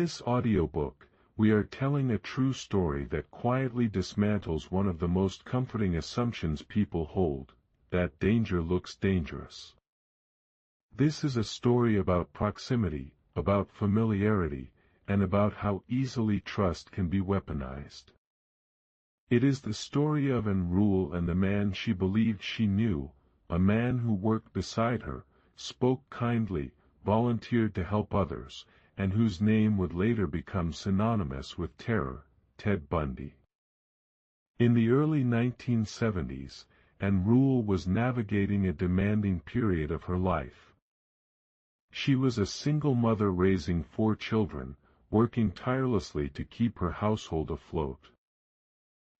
this audiobook, we are telling a true story that quietly dismantles one of the most comforting assumptions people hold, that danger looks dangerous. This is a story about proximity, about familiarity, and about how easily trust can be weaponized. It is the story of Anne Rule and the man she believed she knew, a man who worked beside her, spoke kindly, volunteered to help others, and whose name would later become synonymous with terror, Ted Bundy. In the early 1970s, Anne Rule was navigating a demanding period of her life. She was a single mother raising 4 children, working tirelessly to keep her household afloat.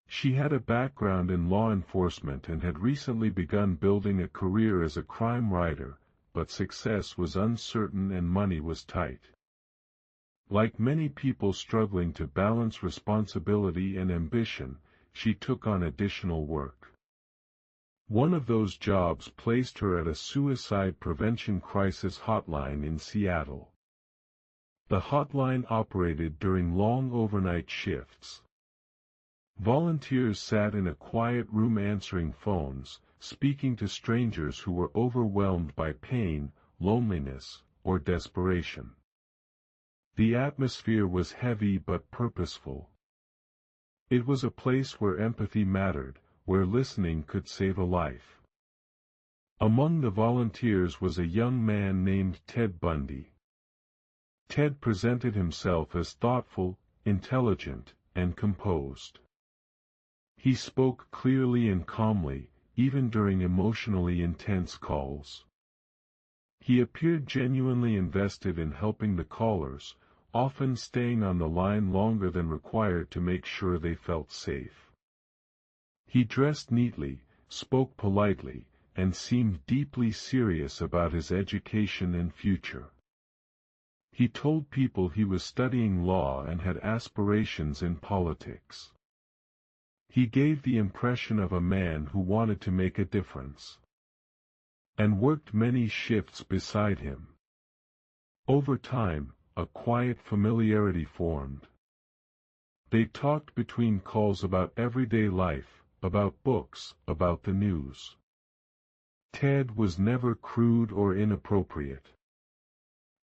She had a background in law enforcement and had recently begun building a career as a crime writer, but success was uncertain and money was tight. Like many people struggling to balance responsibility and ambition, she took on additional work. One of those jobs placed her at a suicide prevention crisis hotline in Seattle. The hotline operated during long overnight shifts. Volunteers sat in a quiet room answering phones, speaking to strangers who were overwhelmed by pain, loneliness, or desperation. The atmosphere was heavy but purposeful. It was a place where empathy mattered, where listening could save a life. Among the volunteers was a young man named Ted Bundy. Ted presented himself as thoughtful, intelligent, and composed. He spoke clearly and calmly, even during emotionally intense calls. He appeared genuinely invested in helping the callers, often staying on the line longer than required to make sure they felt safe. He dressed neatly, spoke politely, and seemed deeply serious about his education and future. He told people he was studying law and had aspirations in politics. He gave the impression of a man who wanted to make a difference. And worked many shifts beside him. Over time, a quiet familiarity formed. They talked between calls about everyday life, about books, about the news. Ted was never crude or inappropriate.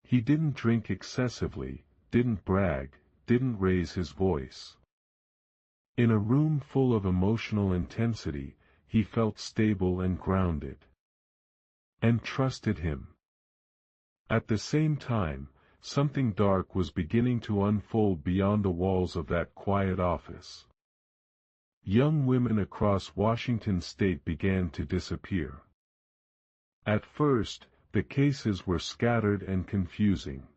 He didn't drink excessively, didn't brag, didn't raise his voice. In a room full of emotional intensity, he felt stable and grounded. And trusted him. At the same time, something dark was beginning to unfold beyond the walls of that quiet office. Young women across Washington state began to disappear. At first, the cases were scattered and confusing.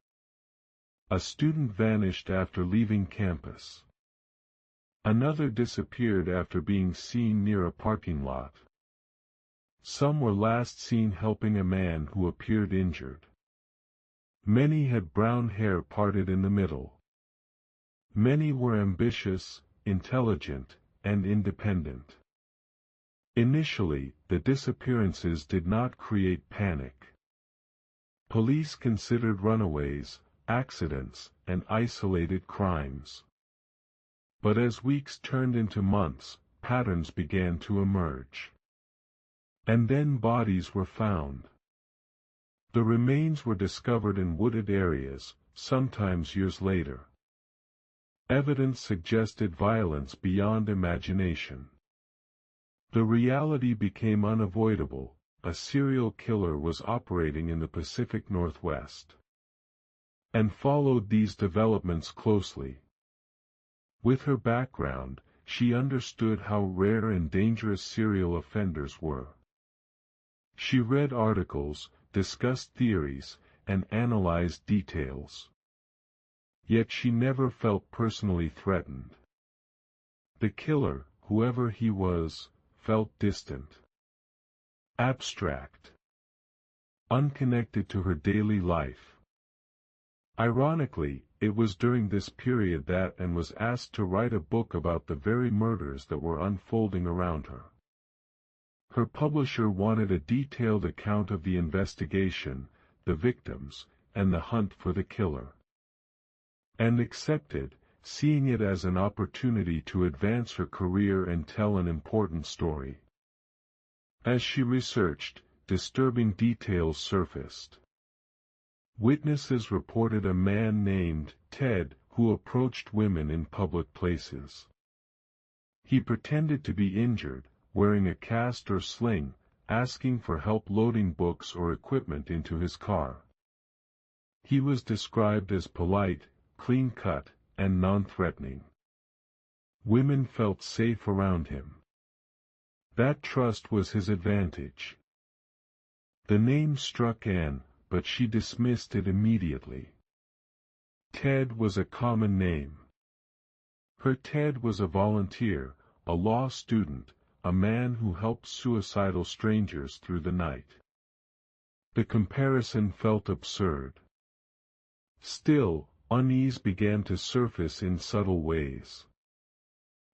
A student vanished after leaving campus. Another disappeared after being seen near a parking lot. Some were last seen helping a man who appeared injured. Many had brown hair parted in the middle. Many were ambitious, intelligent, and independent. Initially, the disappearances did not create panic. Police considered runaways, accidents, and isolated crimes. But as weeks turned into months, patterns began to emerge. And then bodies were found. The remains were discovered in wooded areas, sometimes years later. Evidence suggested violence beyond imagination. The reality became unavoidable: a serial killer was operating in the Pacific Northwest. Anne followed these developments closely. With her background, she understood how rare and dangerous serial offenders were. She read articles, discussed theories, and analyzed details. Yet she never felt personally threatened. The killer, whoever he was, felt distant. Abstract. Unconnected to her daily life. Ironically, it was during this period that Anne was asked to write a book about the very murders that were unfolding around her. Her publisher wanted a detailed account of the investigation, the victims, and the hunt for the killer. and accepted, seeing it as an opportunity to advance her career and tell an important story. As she researched, disturbing details surfaced. Witnesses reported a man named Ted who approached women in public places. He pretended to be injured, wearing a cast or sling, asking for help loading books or equipment into his car. He was described as polite, clean-cut, and non-threatening. Women felt safe around him. That trust was his advantage. The name struck Anne, but she dismissed it immediately. Ted was a common name. Her Ted was a volunteer, a law student, a man who helped suicidal strangers through the night. The comparison felt absurd. Still, unease began to surface in subtle ways.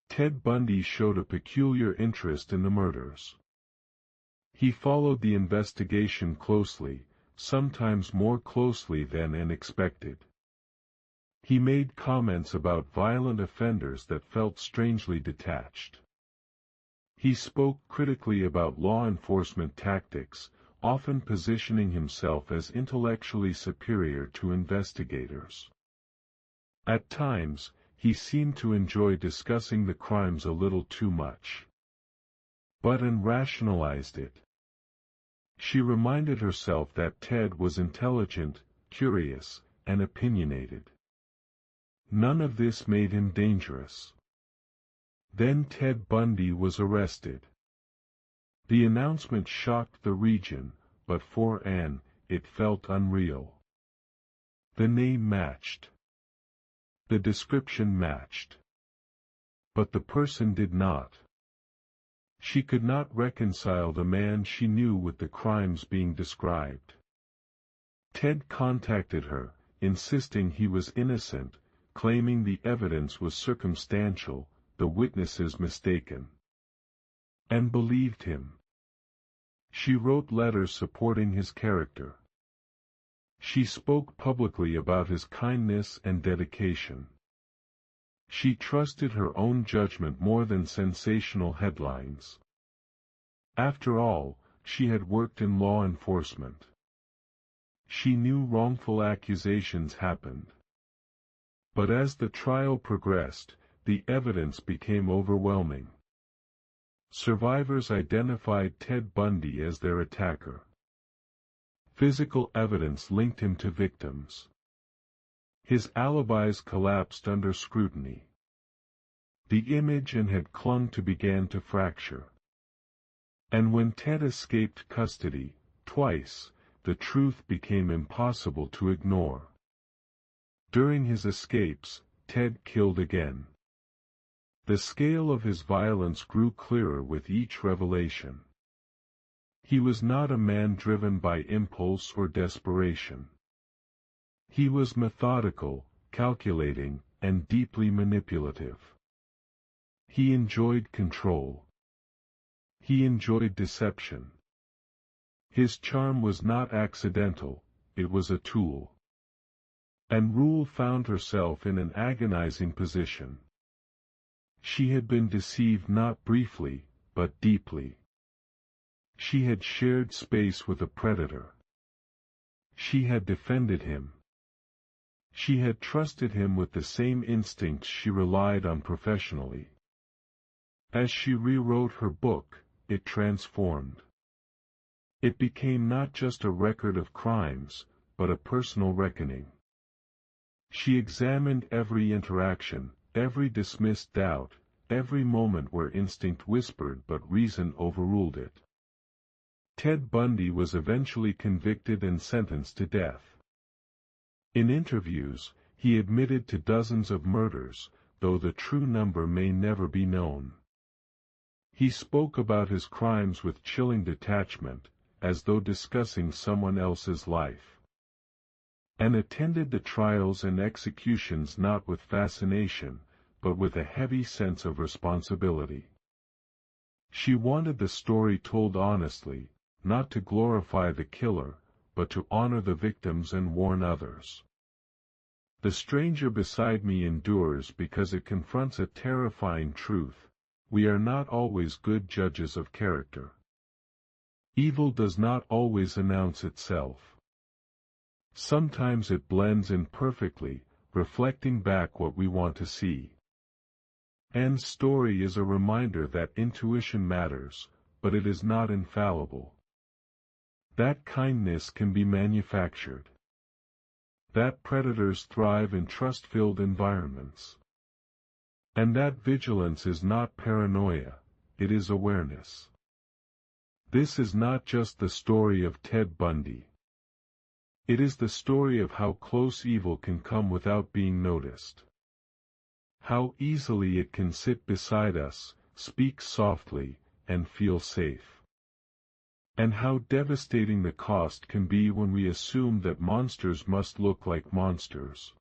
Ted Bundy showed a peculiar interest in the murders. He followed the investigation closely, sometimes more closely than Anne expected. He made comments about violent offenders that felt strangely detached. He spoke critically about law enforcement tactics, often positioning himself as intellectually superior to investigators. At times, he seemed to enjoy discussing the crimes a little too much. But Anne rationalized it. She reminded herself that Ted was intelligent, curious, and opinionated. None of this made him dangerous. Then Ted Bundy was arrested. The announcement shocked the region, but for Anne, it felt unreal. The name matched. The description matched. But the person did not. She could not reconcile the man she knew with the crimes being described. Ted contacted her, insisting he was innocent, claiming the evidence was circumstantial, the witnesses mistaken. Anne believed him. She wrote letters supporting his character. She spoke publicly about his kindness and dedication. She trusted her own judgment more than sensational headlines. After all, she had worked in law enforcement. She knew wrongful accusations happened. But as the trial progressed, the evidence became overwhelming. Survivors identified Ted Bundy as their attacker. Physical evidence linked him to victims. His alibis collapsed under scrutiny. The image Anne had clung to began to fracture. And when Ted escaped custody, twice, the truth became impossible to ignore. During his escapes, Ted killed again. The scale of his violence grew clearer with each revelation. He was not a man driven by impulse or desperation. He was methodical, calculating, and deeply manipulative. He enjoyed control. He enjoyed deception. His charm was not accidental, it was a tool. And Rule found herself in an agonizing position. She had been deceived not briefly, but deeply. She had shared space with a predator. She had defended him. She had trusted him with the same instincts she relied on professionally. As she rewrote her book, it transformed. It became not just a record of crimes, but a personal reckoning. She examined every interaction, every dismissed doubt, every moment where instinct whispered but reason overruled it. Ted Bundy was eventually convicted and sentenced to death. In interviews, he admitted to dozens of murders, though the true number may never be known. He spoke about his crimes with chilling detachment, as though discussing someone else's life. And attended the trials and executions not with fascination, but with a heavy sense of responsibility. She wanted the story told honestly, not to glorify the killer, but to honor the victims and warn others. The stranger beside me endures because it confronts a terrifying truth: we are not always good judges of character. Evil does not always announce itself. Sometimes it blends in perfectly, reflecting back what we want to see. Anne's story is a reminder that intuition matters, but it is not infallible. That kindness can be manufactured. That predators thrive in trust-filled environments. And that vigilance is not paranoia, it is awareness. This is not just the story of Ted Bundy. It is the story of how close evil can come without being noticed. How easily it can sit beside us, speak softly, and feel safe. And how devastating the cost can be when we assume that monsters must look like monsters.